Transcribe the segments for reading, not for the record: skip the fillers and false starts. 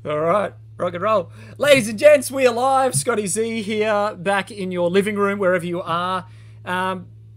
All right, rock and roll. Ladies and gents, we are live. Scotty Z here, back in your living room, wherever you are.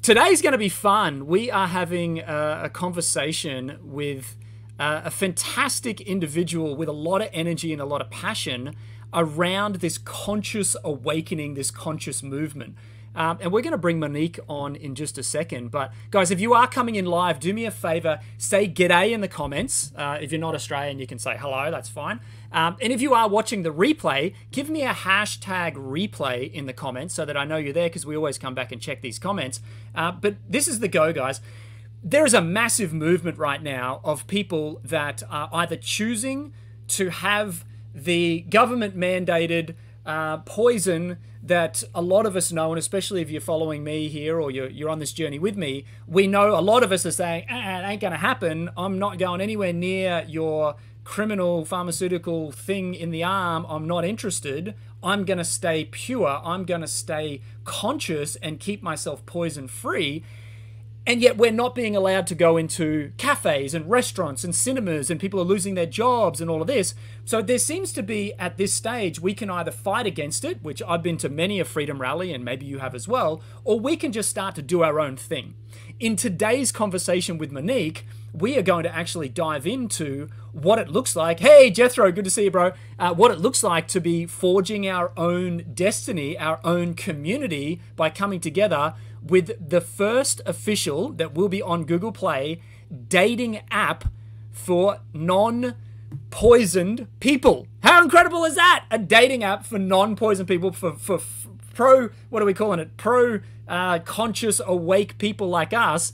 Today's going to be fun. We are having a conversation with a fantastic individual with a lot of energy and a lot of passion around this conscious awakening, this conscious movement. And we're going to bring Monique on in just a second. But guys, if you are coming in live, do me a favor, say g'day in the comments. If you're not Australian, you can say hello, that's fine. And if you are watching the replay, give me a hashtag replay in the comments so that I know you're there, because we always come back and check these comments. But this is the go, guys. There is a massive movement right now of people that are either choosing to have the government mandated poison that a lot of us know, and especially if you're following me here or you're on this journey with me, we know a lot of us are saying, it ain't going to happen. I'm not going anywhere near your criminal pharmaceutical thing in the arm. I'm not interested. I'm going to stay pure. I'm going to stay conscious and keep myself poison free. And yet we're not being allowed to go into cafes and restaurants and cinemas, and people are losing their jobs and all of this. So there seems to be, at this stage, we can either fight against it, which I've been to many a freedom rally, and maybe you have as well, or we can just start to do our own thing. In today's conversation with Monique, we are going to actually dive into what it looks like. Hey, Jethro, good to see you, bro. What it looks like to be forging our own destiny, our own community, by coming together with the first official, that will be on Google Play, dating app for non-poisoned people. How incredible is that? A dating app for non-poisoned people, for pro, what are we calling it? Pro conscious, awake people like us.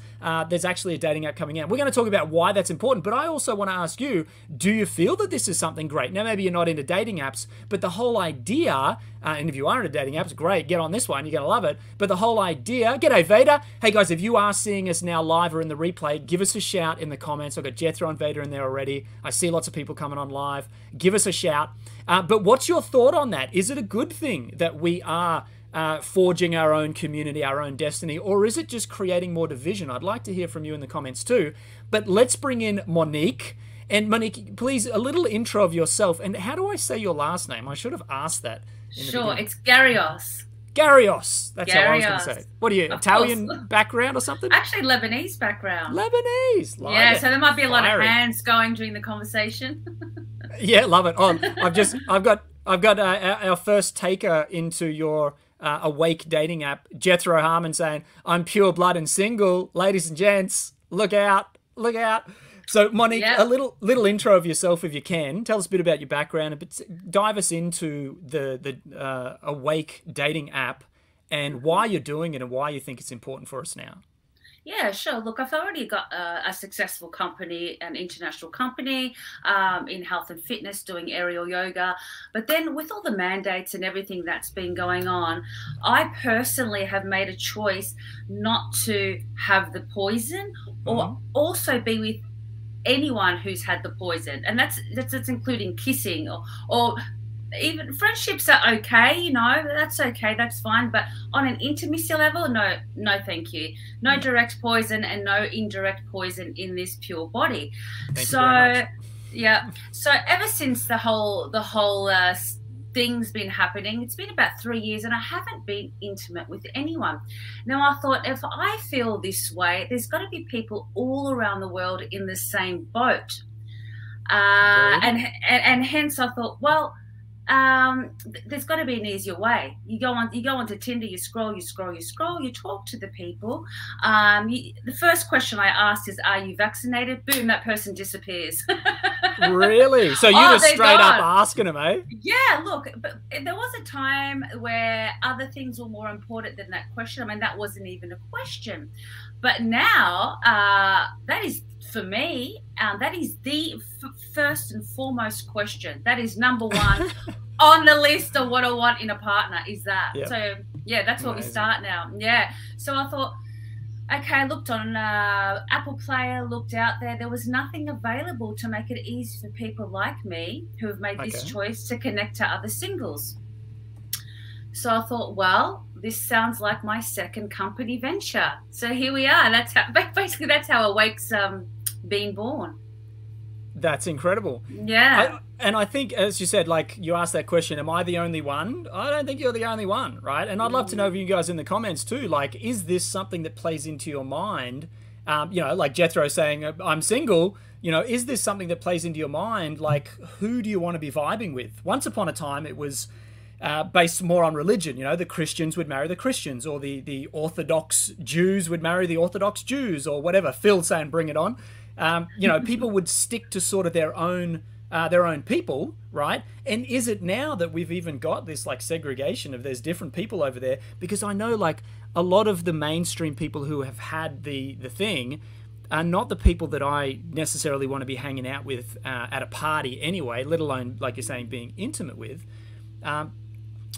There's actually a dating app coming out. We're going to talk about why that's important, but I also want to ask you, do you feel that this is something great? Now, maybe you're not into dating apps, but the whole idea, and if you are into dating apps, great, get on this one, you're going to love it. But the whole idea, g'day Vader. Hey guys, if you are seeing us now live or in the replay, give us a shout in the comments. I've got Jethro and Vader in there already. I see lots of people coming on live. Give us a shout. But what's your thought on that? Is it a good thing that we are forging our own community, our own destiny, or is it just creating more division? I'd like to hear from you in the comments too. But let's bring in Monique. And Monique, please, a little intro of yourself. And how do I say your last name? I should have asked that. Sure, it's Garrios. Garrios. That's how I was going to Garrios. say it. What are you, Of Italian course. background or something? Actually, Lebanese background. Lebanese. Like Yeah, it. so there might be a lot of Fiery. hands going during the conversation. Yeah, love it. Oh, I've got our first taker into your awake dating app, Jethro Harmon, saying, "I'm pure blood and single, ladies and gents. Look out, look out." So, Monique, Yeah. a little intro of yourself, if you can. Tell us a bit about your background, but dive us into the awake dating app and why you're doing it and why you think it's important for us now. Yeah, sure. Look, I've already got a successful company, an international company in health and fitness, doing aerial yoga. But then with all the mandates and everything that's been going on, I personally have made a choice not to have the poison or also be with anyone who's had the poison. And that's including kissing or even friendships are okay, you know, that's okay, that's fine. But on an intimacy level, no, thank you. No direct poison and no indirect poison in this pure body. Thank you very much. Yeah. So ever since the whole thing's been happening, it's been about 3 years and I haven't been intimate with anyone. Now I thought, if I feel this way, there's got to be people all around the world in the same boat. And hence I thought, well, there's got to be an easier way. You go onto Tinder, you scroll, you talk to the people. The first question I asked is, "Are you vaccinated?" Boom, that person disappears. Really? So you just straight up asking them, eh? Yeah, look, but there was a time where other things were more important than that question. I mean, that wasn't even a question. But now, that is, for me, that is the first and foremost question. That is number one on the list of what I want in a partner, is that. Yep. So, yeah, that's where we start now. Yeah. So I thought, okay, I looked on Apple Player, looked out there. There was nothing available to make it easy for people like me who have made this choice to connect to other singles. So I thought, well, this sounds like my second company venture. So here we are. That's how, basically, that's how Awake's been born. That's incredible. Yeah. And I think, as you said, like you asked that question, am I the only one? I don't think you're the only one, right? And I'd love to know from you guys in the comments too, like, is this something that plays into your mind? You know, like Jethro saying, I'm single, you know, is this something that plays into your mind? Like, who do you want to be vibing with? Once upon a time, it was based more on religion. You know, the Christians would marry the Christians, or the Orthodox Jews would marry the Orthodox Jews, or whatever. Phil's saying, bring it on. You know, people would stick to sort of their own people, right? And is it now that we've even got this like segregation of there's different people over there? Because I know like a lot of the mainstream people who have had the thing are not the people that I necessarily want to be hanging out with at a party anyway, let alone, like you're saying, being intimate with.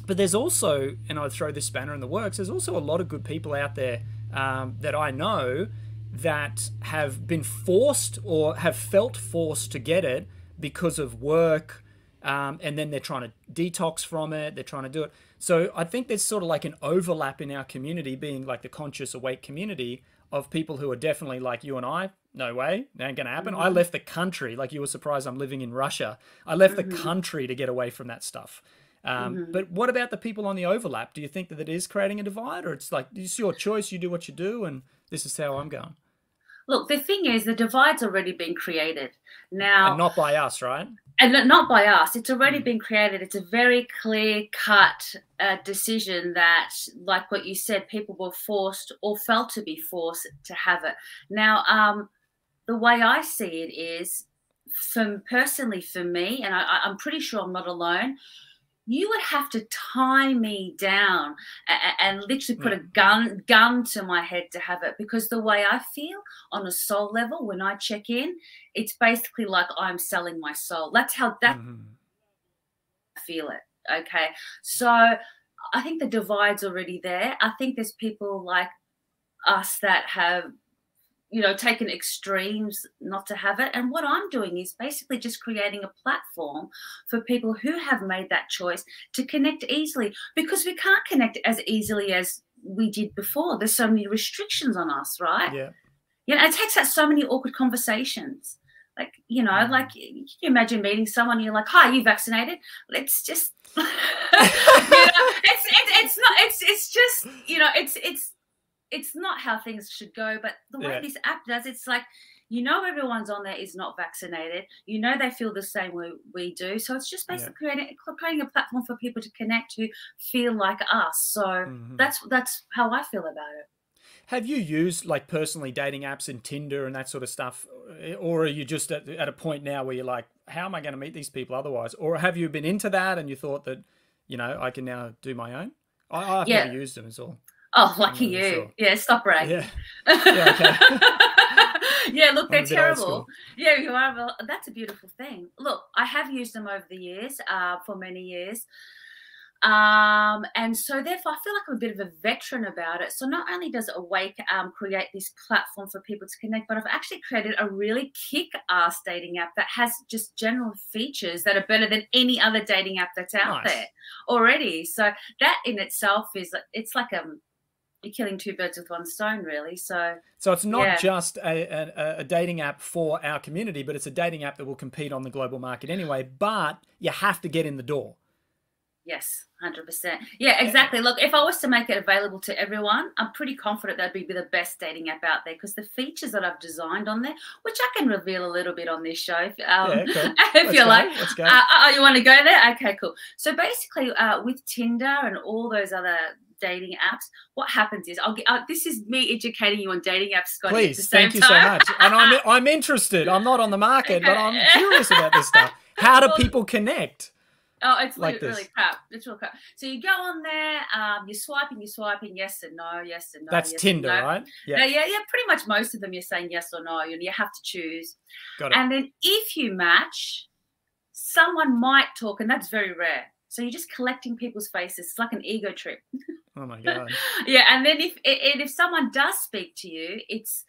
But there's also, and I'd throw this spanner in the works, there's also a lot of good people out there that I know that have been forced or have felt forced to get it because of work, and then they're trying to detox from it, they're trying to do it. So I think there's sort of like an overlap in our community, being like the conscious awake community of people who are definitely like you and I, no way, that ain't gonna happen. I left the country, like you were surprised I'm living in Russia. I left the country to get away from that stuff. But what about the people on the overlap? Do you think that it is creating a divide, or it's like, it's your choice, you do what you do, and this is how I'm going? Look, the thing is, the divide's already been created now. And not by us, right? And not by us. It's already been created. It's a very clear-cut decision that, like what you said, people were forced or felt to be forced to have it. Now, the way I see it is, personally for me, and I'm pretty sure I'm not alone, you would have to tie me down and literally put a gun to my head to have it, because the way I feel on a soul level when I check in, it's basically like I'm selling my soul. That's how I feel it. Okay. So I think the divide's already there. I think there's people like us that have, you know, taken extremes not to have it. And what I'm doing is basically just creating a platform for people who have made that choice to connect easily, because we can't connect as easily as we did before. There's so many restrictions on us, right? Yeah. You know, it takes out so many awkward conversations. Like, you know, like, can you imagine meeting someone and you're like, hi, are you vaccinated? Let's just, you know, it's not, it's just, you know, it's not how things should go. But the way this app does, it's like, you know, everyone's on there is not vaccinated. You know, they feel the same way we do. So it's just basically creating a platform for people to connect who feel like us. So that's how I feel about it. Have you used like personally dating apps and Tinder and that sort of stuff? Or are you just at a point now where you're like, how am I going to meet these people otherwise? Or have you been into that and you thought that, you know, I can now do my own? I've never used them, is all. Oh, lucky you. Sure. Yeah, stop bragging. Yeah, okay. Yeah, look, they're terrible. Yeah, you are. Well, that's a beautiful thing. Look, I have used them over the years, for many years. And so therefore I feel like I'm a bit of a veteran about it. So not only does Awake create this platform for people to connect, but I've actually created a really kick-ass dating app that has just general features that are better than any other dating app that's out there already. So that in itself is, it's like you're killing two birds with one stone, really. So it's not just a dating app for our community, but it's a dating app that will compete on the global market anyway, but you have to get in the door. Yes, 100%. Yeah, exactly. Look, if I was to make it available to everyone, I'm pretty confident that'd be the best dating app out there, because the features that I've designed on there, which I can reveal a little bit on this show, if you like. Let's go. Oh, you want to go there? Okay, cool. So basically, with Tinder and all those other dating apps, what happens is this is me educating you on dating apps, Scotty. Please, thank you so much. And I'm interested. I'm not on the market, but I'm curious about this stuff. How do people connect? Oh, it's like really crap. It's real crap. So you go on there, you're swiping, yes and no, yes and no. That's yes Tinder, no. Right? Yeah, pretty much most of them you're saying yes or no. You have to choose. Got it. And then if you match, someone might talk, and that's very rare. So you're just collecting people's faces. It's like an ego trip. Oh my God. Yeah, and then if someone does speak to you, it's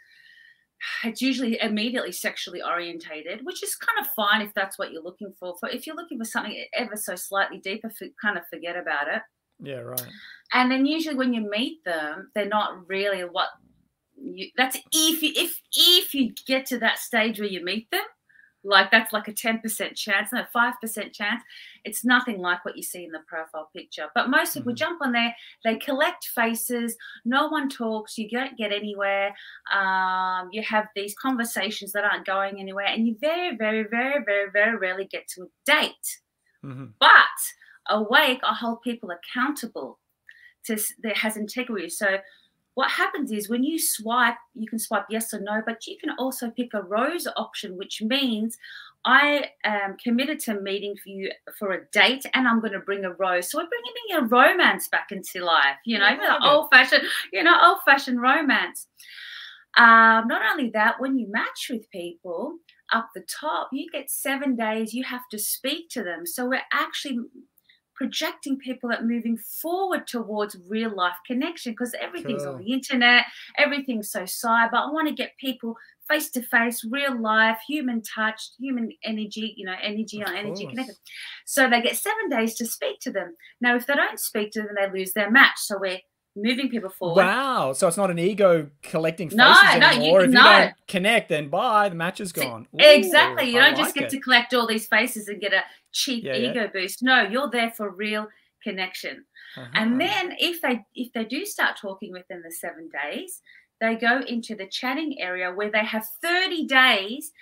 usually immediately sexually orientated, which is kind of fine if that's what you're looking for. If you're looking for something ever so slightly deeper, kind of forget about it. Yeah, right. And then usually when you meet them, they're not really that's if you get to that stage where you meet them, like that's like a 10% chance, no, 5% chance. It's nothing like what you see in the profile picture. But most people jump on there, they collect faces, no one talks, you don't get anywhere. You have these conversations that aren't going anywhere, and you very, very, very, very, very rarely get to a date. But Awake, I hold people accountable that has integrity. So what happens is when you swipe, you can swipe yes or no, but you can also pick a rose option, which means I am committed to meeting for you for a date, and I'm going to bring a rose. So we're bringing a romance back into life, you know, old-fashioned romance. Not only that, when you match with people, up the top, you get 7 days, you have to speak to them. So we're actually projecting people that moving forward towards real life connection, because everything's on the internet, everything's so cyber. I want to get people face to face, real life, human touch, human energy, you know, energy on energy connected. So they get 7 days to speak to them. Now, if they don't speak to them, they lose their match. So we're moving people forward. Wow. So it's not an ego collecting faces anymore. If you don't connect, then bye, the match is gone. Ooh, exactly. You don't just get to collect all these faces and get a cheap ego boost. No, you're there for real connection. And then if they do start talking within the 7 days, they go into the chatting area where they have 30 days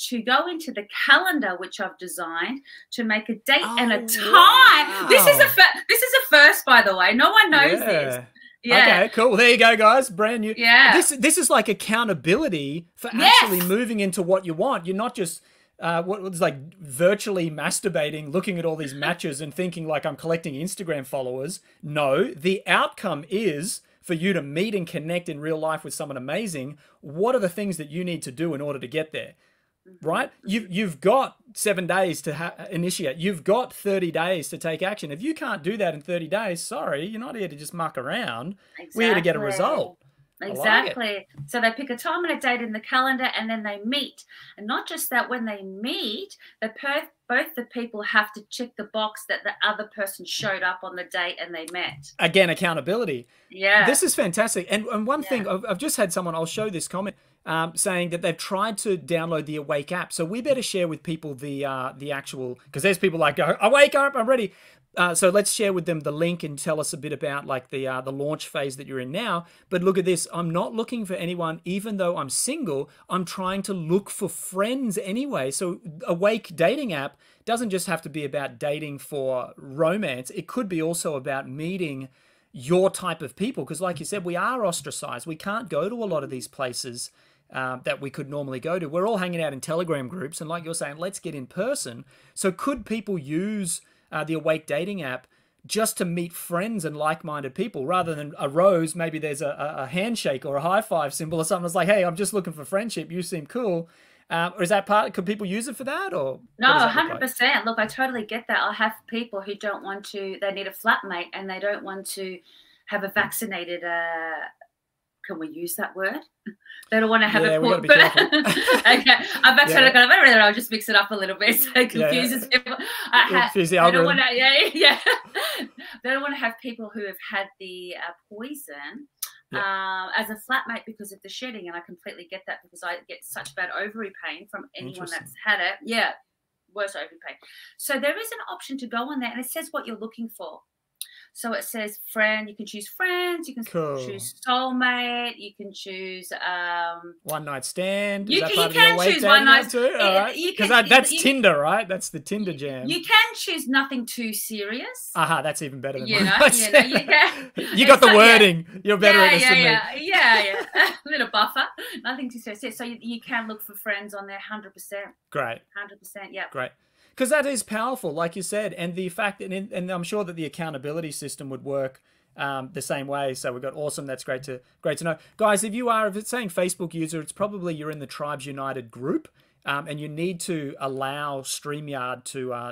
to go into the calendar, which I've designed, to make a date and a time. Wow. This is a first, by the way. No one knows this. Yeah. Okay, cool. Well, there you go, guys. Brand new. Yeah. This is like accountability for actually moving into what you want. You're not just what was like virtually masturbating, looking at all these matches and thinking like I'm collecting Instagram followers. No, the outcome is for you to meet and connect in real life with someone amazing. What are the things that you need to do in order to get there? Right? You've got 7 days to initiate. You've got 30 days to take action. If you can't do that in 30 days, sorry, you're not here to just muck around. Exactly. We're here to get a result. Exactly. Like, so they pick a time and a date in the calendar, and then they meet. And not just that, when they meet, both the people have to check the box that the other person showed up on the date and they met. Again, accountability. Yeah. This is fantastic. And one thing, I've just had someone, I'll show this comment, saying that they've tried to download the Awake app. So we better share with people the actual, because there's people like, Awake up, I'm ready. So let's share with them the link and tell us a bit about like the launch phase that you're in now. But look at this. I'm not looking for anyone, even though I'm single. I'm trying to look for friends anyway. So Awake dating app doesn't just have to be about dating for romance. It could be also about meeting your type of people. Because like you said, we are ostracized. We can't go to a lot of these places that we could normally go to. We're all hanging out in Telegram groups. And like you're saying, let's get in person. So could people use the Awake dating app just to meet friends and like-minded people rather than a rose? Maybe there's a handshake or a high-five symbol or something. It's like, hey, I'm just looking for friendship. You seem cool. Or is that part, could people use it for that? Or no, 100%. Look, I totally get that. I'll have people who don't want to, they need a flatmate and they don't want to have a vaccinated, can we use that word? They don't want to have a we gotta be careful. Okay, I'm vaccinated. I'll just mix it up a little bit so it confuses people. Confuse the algorithm. They don't want to have people who have had the poison as a flatmate because of the shedding, and I completely get that because I get such bad ovary pain from anyone that's had it. Yeah, worse ovary pain. So there is an option to go on there, and it says what you're looking for. So it says friend, you can choose friends, you can choose soulmate, you can choose one night stand. You can choose one night too. All right. Because that's Tinder, right? That's the Tinder jam. You can choose nothing too serious. That's even better than you can. You got the wording. You're better at this than me. Yeah. A little buffer. Nothing too serious. So you can look for friends on there 100%. Great. 100%, yeah. Great. Because that is powerful, like you said, and the fact that, and I'm sure that the accountability system would work the same way. So we've got awesome. That's great to know, guys. If it's saying Facebook user, it's probably you're in the Tribes United group, and you need to allow StreamYard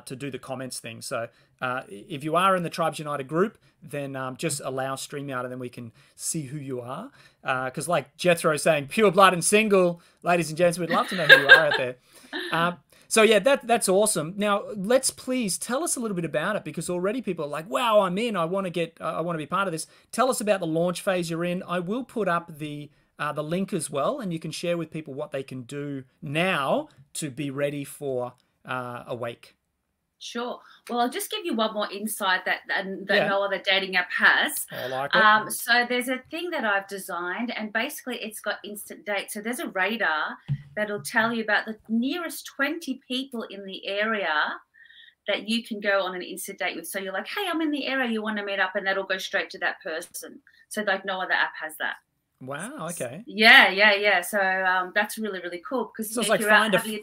to do the comments thing. So if you are in the Tribes United group, then just allow StreamYard, and then we can see who you are. Because like Jethro saying, pure blood and single, ladies and gents, we'd love to know who you are out there. So yeah, that's awesome. Now let's please tell us a little bit about it, because already people are like, wow, I'm in. I want to be part of this. Tell us about the launch phase you're in. I will put up the the link as well, and you can share with people what they can do now to be ready for Awake. Sure. Well, I'll just give you one more insight that Yeah. no other dating app has. I like it. So there's a thing that I've designed, and basically it's got instant dates. So there's a radar that'll tell you about the nearest 20 people in the area that you can go on an instant date with. So you're like, hey, I'm in the area, you want to meet up, and that'll go straight to that person. So like no other app has that. Wow. Okay. Yeah. So that's really, really cool because So it's like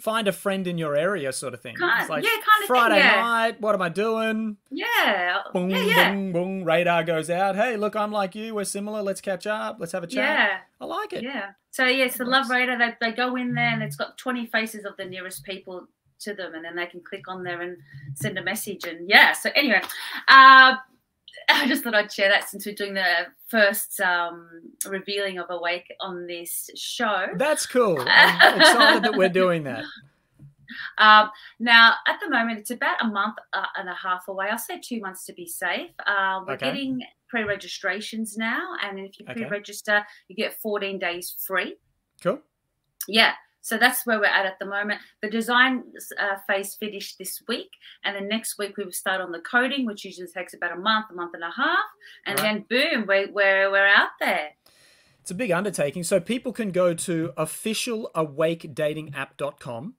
find a friend in your area sort of thing. It's like kind of Friday thing, yeah. night. What am I doing? Yeah. Boom, boom, boom. Radar goes out. Hey, look, I'm like you. We're similar. Let's catch up. Let's have a chat. Yeah. I like it. Yeah. So it's the love radar. They go in there and it's got 20 faces of the nearest people to them, and then they can click on there and send a message. And yeah. So anyway, I just thought I'd share that since we're doing the first revealing of Awake on this show. That's cool. I'm excited that we're doing that. Now, at the moment, it's about a month and a half away. I'll say 2 months to be safe. We're getting pre-registrations now, and if you pre-register, you get 14 days free. Cool. Yeah. So that's where we're at the moment. The design phase finished this week, and then next week we will start on the coding, which usually takes about a month and a half, and then boom, we're out there. It's a big undertaking. So people can go to officialawakedatingapp.com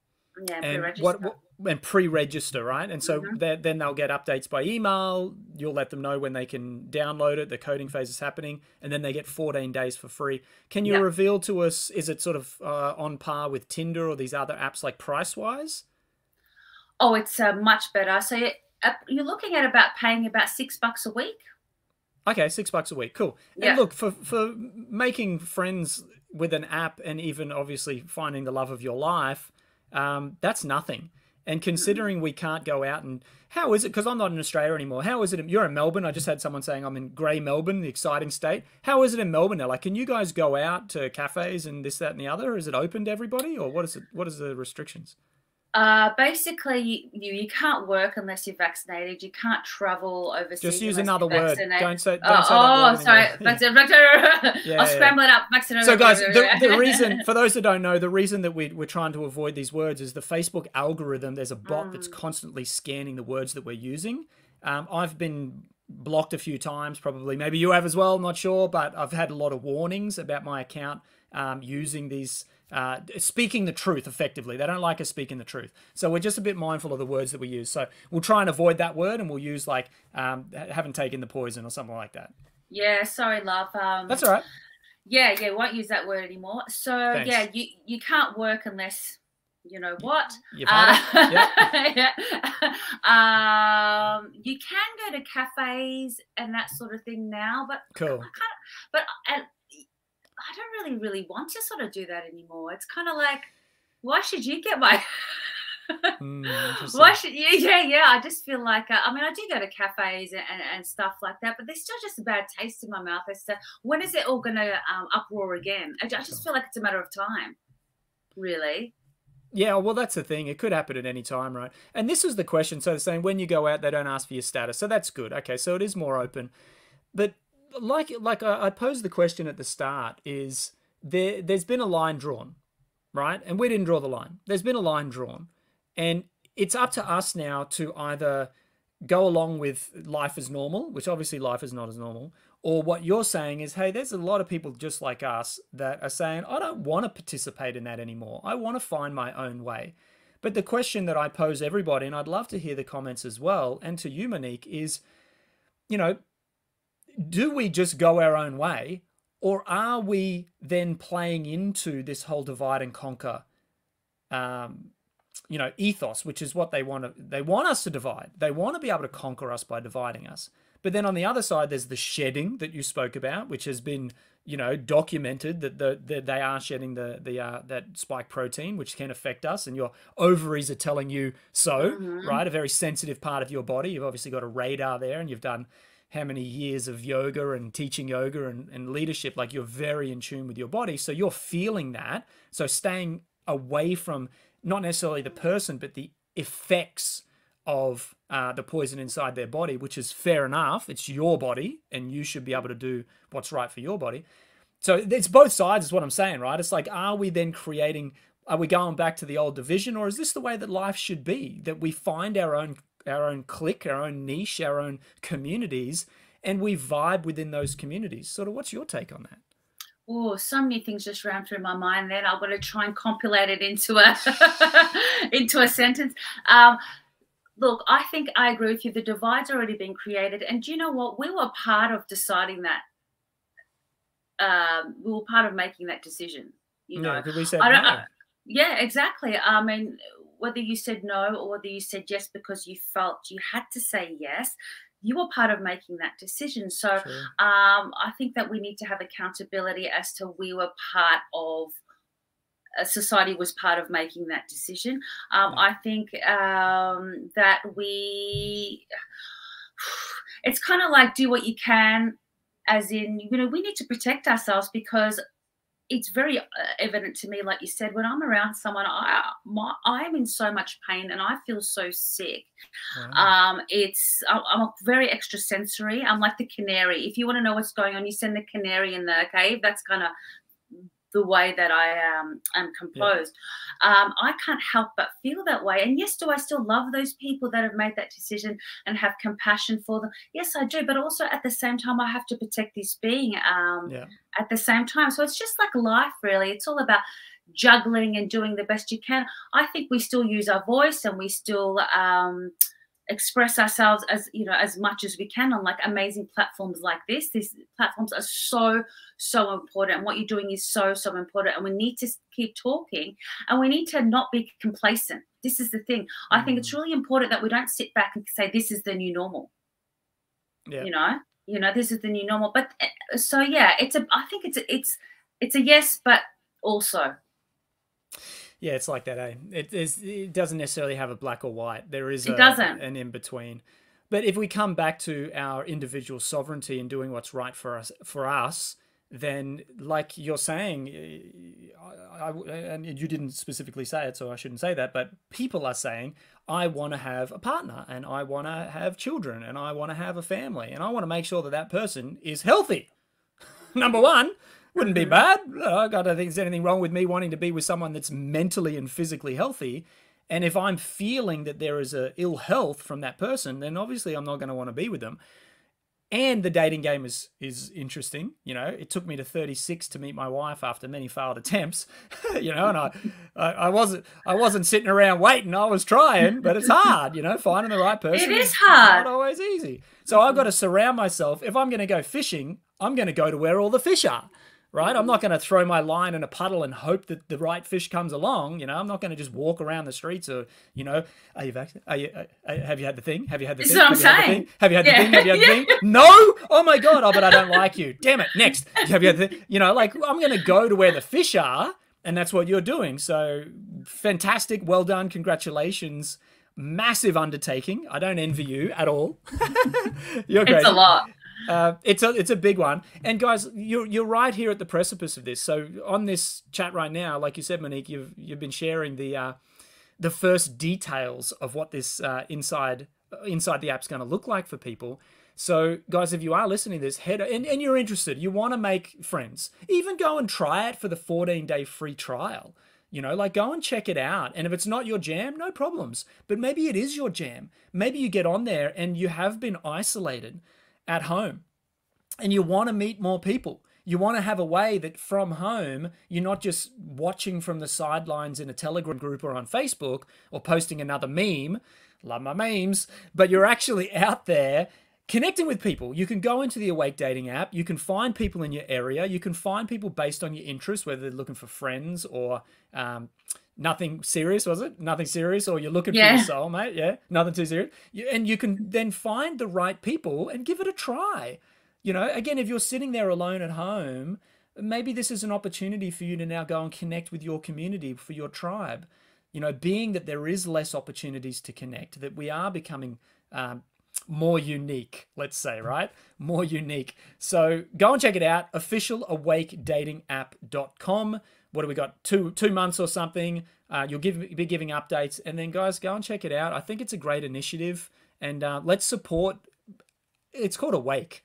and pre-register, right? And so then they'll get updates by email. You'll let them know when they can download it. The coding phase is happening, and then they get 14 days for free. Can you reveal to us, is it sort of on par with Tinder or these other apps, like price-wise? Oh, it's much better. So you're looking at paying about $6 a week. Okay, $6 a week. Cool. Yeah. And look, for making friends with an app and even obviously finding the love of your life, that's nothing. And considering we can't go out and how is it? Because I'm not in Australia anymore. How is it? You're in Melbourne. I just had someone saying I'm in grey Melbourne, the exciting state. How is it in Melbourne now? Like, can you guys go out to cafes and this, that, and the other? Is it open to everybody, or what is it? What is the restrictions? Basically, you can't work unless you're vaccinated. You can't travel overseas. Just use another word. Don't say that word. Sorry. I'll scramble it up. Vaccinated. So, guys, the reason, for those that don't know, the reason that we're trying to avoid these words is the Facebook algorithm. There's a bot that's constantly scanning the words that we're using. I've been blocked a few times, probably. Maybe you have as well. I'm not sure, but I've had a lot of warnings about my account using these. Speaking the truth effectively. They don't like us speaking the truth. So we're just a bit mindful of the words that we use. So we'll try and avoid that word, and we'll use like haven't taken the poison or something like that. Yeah, sorry, love. That's all right. Yeah, won't use that word anymore. So Thanks. Yeah, you can't work unless you know what. You've had it. Yep. You can go to cafes and that sort of thing now, but cool. I don't really want to sort of do that anymore. It's kind of like, why should you get my... Why should you? Yeah. I just feel like, I mean, I do go to cafes and stuff like that, but there's still just a bad taste in my mouth as to when is it all going to uproar again? I just feel like it's a matter of time, really. Yeah, well, that's the thing. It could happen at any time, right? And this is the question. So they're saying when you go out, they don't ask for your status. So that's good. Okay, so it is more open. But like I posed the question at the start, is there's been a line drawn, right? And we didn't draw the line. There's been a line drawn. And it's up to us now to either go along with life as normal, which obviously life is not as normal, or what you're saying is, hey, there's a lot of people just like us that are saying, I don't want to participate in that anymore. I want to find my own way. But the question that I pose everybody, and I'd love to hear the comments as well, and to you, Monique, is, do we just go our own way, or are we then playing into this whole divide and conquer ethos, which is what they want us to divide. They want to be able to conquer us by dividing us. But then on the other side, there's the shedding that you spoke about, which has been, documented that they are shedding that spike protein, which can affect us, and your ovaries are telling you so, right? A very sensitive part of your body. You've obviously got a radar there, and you've done how many years of yoga and teaching yoga and leadership, like you're very in tune with your body. So you're feeling that. So staying away from not necessarily the person, but the effects of the poison inside their body, which is fair enough. It's your body, and you should be able to do what's right for your body. So it's both sides is what I'm saying, right? It's like, are we then creating, are we going back to the old division, or is this the way that life should be? That we find our own clique, our own niche, our own communities, and we vibe within those communities. Sort of, what's your take on that? Oh, so many things just ran through my mind. Then I'm going to try and compilate it into a into a sentence. Look, I think I agree with you. The divide's already been created, and do you know what? We were part of deciding that. We were part of making that decision. You know, because we said no. Yeah, exactly. I mean, whether you said no or whether you said yes because you felt you had to say yes, you were part of making that decision. So I think that we need to have accountability as to we were part of, society was part of making that decision. I think that it's kind of like do what you can, as in, you know, we need to protect ourselves, because it's very evident to me, like you said, when I'm around someone, I'm in so much pain and I feel so sick. Wow. I'm very extrasensory. I'm like the canary. If you want to know what's going on, you send the canary in the cave. That's kind of the way that I am composed. I can't help but feel that way. And yes, do I still love those people that have made that decision and have compassion for them? Yes, I do. But also at the same time, I have to protect this being at the same time. So it's just like life, really. It's all about juggling and doing the best you can. I think we still use our voice and we still express ourselves as, you know, as much as we can on like amazing platforms like this. These platforms are so important, and what you're doing is so important, and we need to keep talking, and we need to not be complacent. This is the thing. I think it's really important that we don't sit back and say this is the new normal. You know, this is the new normal. But so yeah, I think it's a yes, but also. Yeah, it's like that, eh? It doesn't necessarily have a black or white. There is an in-between. But if we come back to our individual sovereignty and doing what's right for us, then like you're saying, and you didn't specifically say it, so I shouldn't say that, but people are saying, I want to have a partner, and I want to have children, and I want to have a family, and I want to make sure that that person is healthy. Number one. Wouldn't be bad. I don't think there's anything wrong with me wanting to be with someone that's mentally and physically healthy. And if I'm feeling that there is a ill health from that person, then obviously I'm not going to want to be with them. And the dating game is interesting. You know, it took me to 36 to meet my wife after many failed attempts. You know, and I wasn't sitting around waiting. I was trying, but it's hard. You know, finding the right person. It is hard. Not always easy. So I've got to surround myself. If I'm going to go fishing, I'm going to go to where all the fish are. Right? I'm not going to throw my line in a puddle and hope that the right fish comes along. You know, I'm not going to just walk around the streets or, you know, are you vaccinated? Have you had the thing? Have you had the thing? That's what I'm saying. Have you had the thing? Have you had the thing? No? Oh my God. Oh, but I don't like you. Damn it. Next. Have you had the thing? You know, like I'm going to go to where the fish are, and that's what you're doing. So fantastic. Well done. Congratulations. Massive undertaking. I don't envy you at all. You're great. It's a lot. It's a big one. And guys, you're right here at the precipice of this. So on this chat right now, like you said, Monique, you've been sharing the first details of what this inside the app's going to look like for people. So guys, if you are listening to this, and you're interested, you want to make friends, even go and try it for the 14-day free trial. You know, like go and check it out. And if it's not your jam, no problems. But maybe it is your jam. Maybe you get on there and you have been isolated at home and you want to meet more people. You want to have a way that from home, you're not just watching from the sidelines in a Telegram group or on Facebook or posting another meme, love my memes, but you're actually out there connecting with people. You can go into the Awake Dating app. You can find people in your area. You can find people based on your interests, whether they're looking for friends or nothing serious, was it? Nothing serious, or you're looking for your soulmate. Yeah, nothing too serious. And you can then find the right people and give it a try. You know, again, if you're sitting there alone at home, maybe this is an opportunity for you to now go and connect with your community, for your tribe. You know, being that there is less opportunities to connect, that we are becoming more unique, let's say, right? More unique. So go and check it out, officialawakedatingapp.com. What do we got? Two months or something. You'll be giving updates. And then, guys, go and check it out. I think it's a great initiative. And let's support it's called Awake.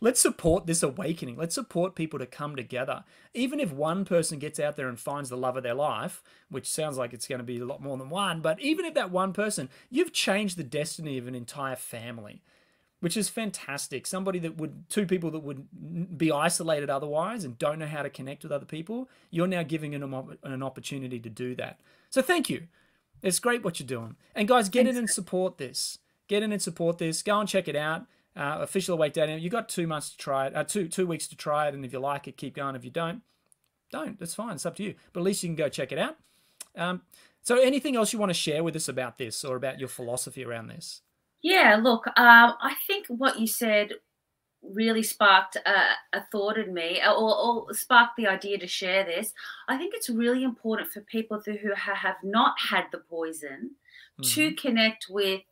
Let's support this awakening. Let's support people to come together. Even if one person gets out there and finds the love of their life, which sounds like it's going to be a lot more than one, but even if that one person, you've changed the destiny of an entire family, which is fantastic. Two people that would be isolated otherwise and don't know how to connect with other people, you're now giving them an opportunity to do that. So thank you. It's great what you're doing. And guys, get in and support this. Get in and support this. Go and check it out. Official Awake Dating. You got 2 months to try it. 2 weeks to try it. And if you like it, keep going. If you don't. That's fine. It's up to you. But at least you can go check it out. So anything else you want to share with us about this or about your philosophy around this? Yeah, look, I think what you said really sparked a thought in me, or sparked the idea to share this. I think it's really important for people who have not had the poison to connect with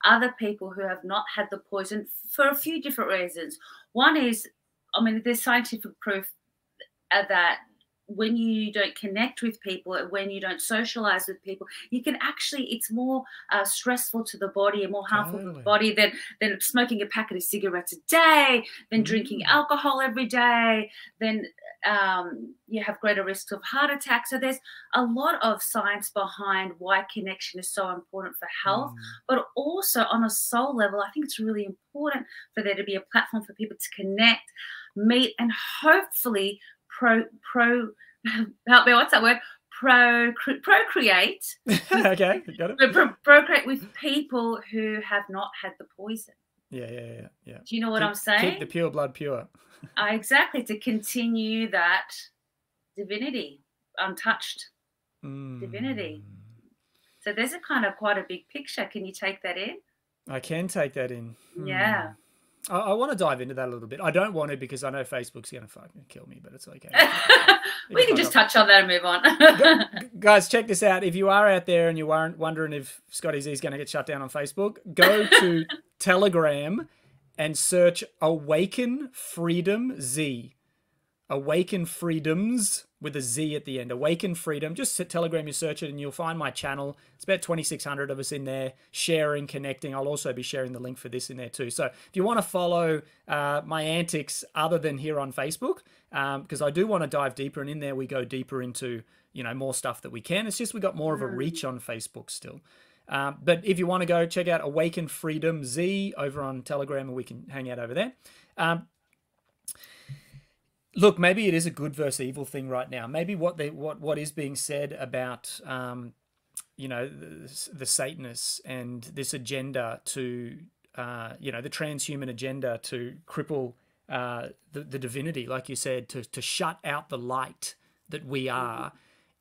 other people who have not had the poison for a few different reasons. One is, I mean, there's scientific proof that when you don't connect with people, when you don't socialize with people, you can actually, it's more stressful to the body and more harmful to the body than smoking a packet of cigarettes a day, than drinking alcohol every day, then you have greater risks of heart attack. So there's a lot of science behind why connection is so important for health, but also on a soul level, I think it's really important for there to be a platform for people to connect, meet, and hopefully help me, what's that word? Procreate. Okay, got it. Procreate with people who have not had the poison. Yeah. Do you know what I'm saying? Keep the pure blood pure. Exactly, to continue that divinity, untouched divinity. So there's quite a big picture. Can you take that in? I can take that in. Yeah. I want to dive into that a little bit. I don't want to because I know Facebook's going to fucking kill me, but it's okay. We can just touch on that and move on. Guys, check this out. If you are out there and you aren't wondering if Scotty Z is going to get shut down on Facebook, go to Telegram and search Awaken Freedom Z. Awaken Freedoms with a Z at the end. Awaken Freedom. Just Telegram, you search it and you'll find my channel. It's about 2,600 of us in there sharing, connecting. I'll also be sharing the link for this in there too. So if you want to follow my antics other than here on Facebook, because I do want to dive deeper, and in there we go deeper into, more stuff that we can. It's just we got more of a reach on Facebook still. But if you want to go check out Awaken Freedom Z over on Telegram, and we can hang out over there. Look, maybe it is a good versus evil thing right now. Maybe what is being said about the Satanists and this agenda to the transhuman agenda to cripple the divinity, like you said, to shut out the light that we are,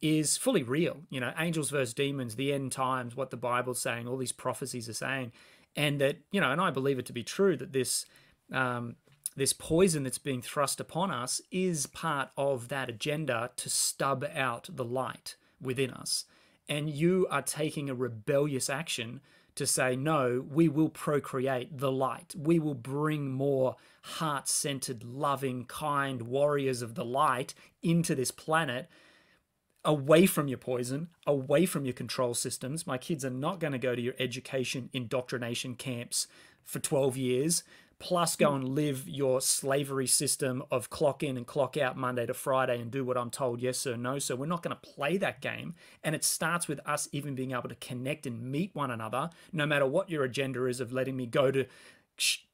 is fully real. Angels versus demons, the end times, what the Bible's saying, all these prophecies are saying, and that and I believe it to be true that this poison that's being thrust upon us is part of that agenda to stub out the light within us. And you are taking a rebellious action to say, no, we will procreate the light. We will bring more heart-centered, loving, kind warriors of the light into this planet, away from your poison, away from your control systems. My kids are not going to go to your education indoctrination camps for 12 years, plus go and live your slavery system of clock in and clock out Monday to Friday and do what I'm told, yes or no. So we're not going to play that game. And it starts with us even being able to connect and meet one another, no matter what your agenda is of letting me go to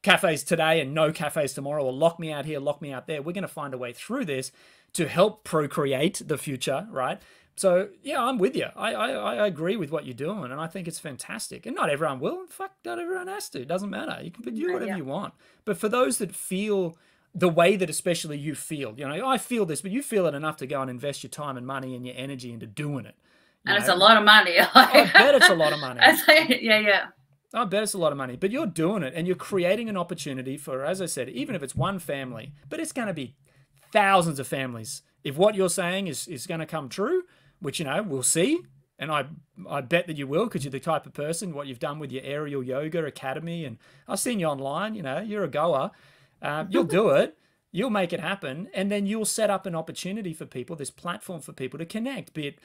cafes today and no cafes tomorrow, or lock me out here, lock me out there. We're going to find a way through this to help procreate the future, right? So, yeah, I'm with you. I agree with what you're doing, and I think it's fantastic. And not everyone will. Fuck, not everyone has to. It doesn't matter. You can do whatever you want. But for those that feel the way that especially you feel, I feel this, but you feel it enough to go and invest your time and money and your energy into doing it. And it's a lot of money. I bet it's a lot of money. Yeah. I bet it's a lot of money. But you're doing it, and you're creating an opportunity for, as I said, even if it's one family, but it's going to be thousands of families. If what you're saying is going to come true, which, we'll see. And I bet that you will, because you're the type of person, what you've done with your aerial yoga academy. And I've seen you online, you're a goer. You'll do it. You'll make it happen. And then you'll set up an opportunity for people, this platform for people to connect, be it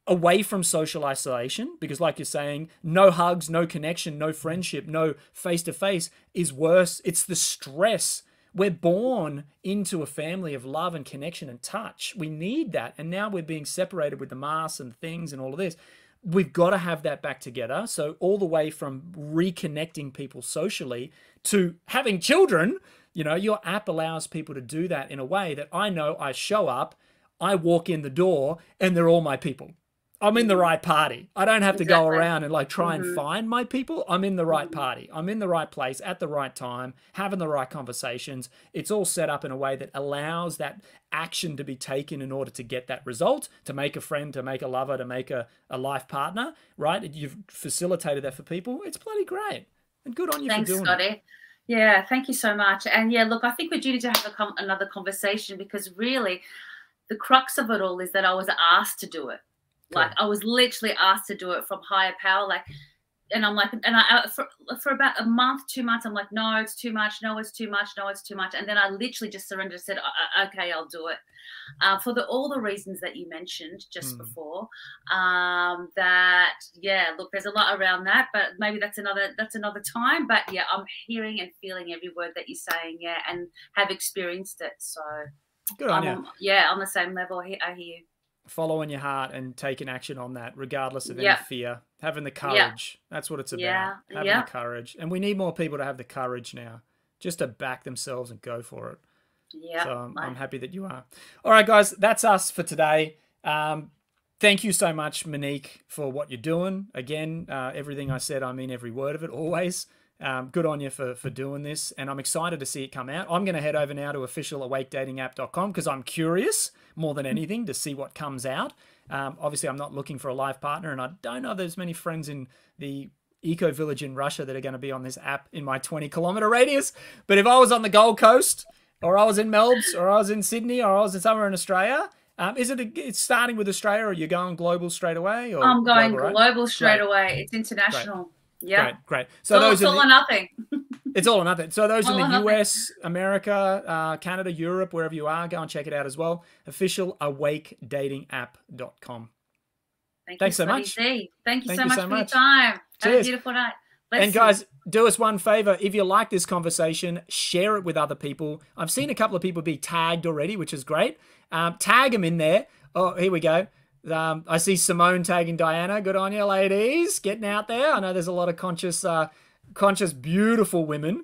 away from social isolation, because like you're saying, no hugs, no connection, no friendship, no face-to-face is worse. It's the stress. We're born into a family of love and connection and touch. We need that. And now we're being separated with the masks and things and all of this. We've got to have that back together. So all the way from reconnecting people socially to having children, you know, your app allows people to do that in a way that I know I show up, I walk in the door, and they're all my people. I'm in the right party. I don't have to go around and like try and find my people. I'm in the right party. I'm in the right place at the right time, having the right conversations. It's all set up in a way that allows that action to be taken in order to get that result, to make a friend, to make a lover, to make a life partner, right? You've facilitated that for people. It's bloody great. And good on you for doing Scotty. it. Yeah, thank you so much. And yeah, look, I think we do need to have another conversation, because really the crux of it all is that I was asked to do it. Like I was literally asked to do it from higher power. Like, and I'm like, and I for about a month, 2 months, I'm like, no, it's too much. No, it's too much. No, it's too much. And then I literally just surrendered and said, okay, I'll do it. For all the reasons that you mentioned just before, that, yeah, look, there's a lot around that, but maybe that's another time. But yeah, I'm hearing and feeling every word that you're saying. Yeah. And have experienced it. So good on you. Yeah. On the same level. I hear you. Following your heart and taking action on that, regardless of any fear. Having the courage. That's what it's about. Having the courage. And we need more people to have the courage now, just to back themselves and go for it. Yeah. So I'm happy that you are. All right, guys, that's us for today. Thank you so much, Monique, for what you're doing. Again, everything I said, I mean every word of it, always. Good on you for doing this, and I'm excited to see it come out. I'm going to head over now to officialawakedatingapp.com because I'm curious more than anything to see what comes out. Obviously, I'm not looking for a live partner, and I don't know there's many friends in the eco village in Russia that are going to be on this app in my 20-kilometer radius. But if I was on the Gold Coast, or I was in Melbourne, or I was in Sydney, or I was somewhere in Australia, it's starting with Australia, or you're going global straight away? Or I'm going global straight away. It's international. Great. Yeah. Great. So it's all or nothing. It's all or nothing. So those in the US, America, Canada, Europe, wherever you are, go and check it out as well. Officialawakedatingapp.com. Thanks so much. Thank you so much for your time. Cheers. Have a beautiful night. And guys, do us one favor. If you like this conversation, share it with other people. I've seen a couple of people be tagged already, which is great. Tag them in there. Oh, here we go. I see Simone tagging Diana. Good on you, ladies. Getting out there. I know there's a lot of conscious, beautiful women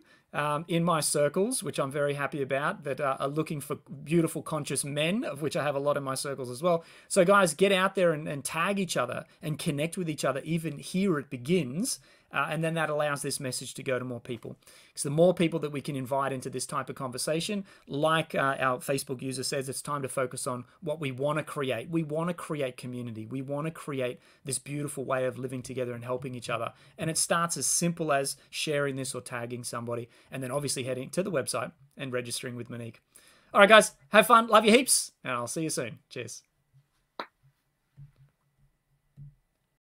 in my circles, which I'm very happy about, that are looking for beautiful, conscious men, of which I have a lot in my circles as well. So guys, get out there and tag each other and connect with each other. Even here it begins. And then that allows this message to go to more people. Because the more people that we can invite into this type of conversation, like our Facebook user says, it's time to focus on what we want to create. We want to create community. We want to create this beautiful way of living together and helping each other. And it starts as simple as sharing this or tagging somebody, and then obviously heading to the website and registering with Monique. All right, guys, have fun. Love you heaps. And I'll see you soon. Cheers.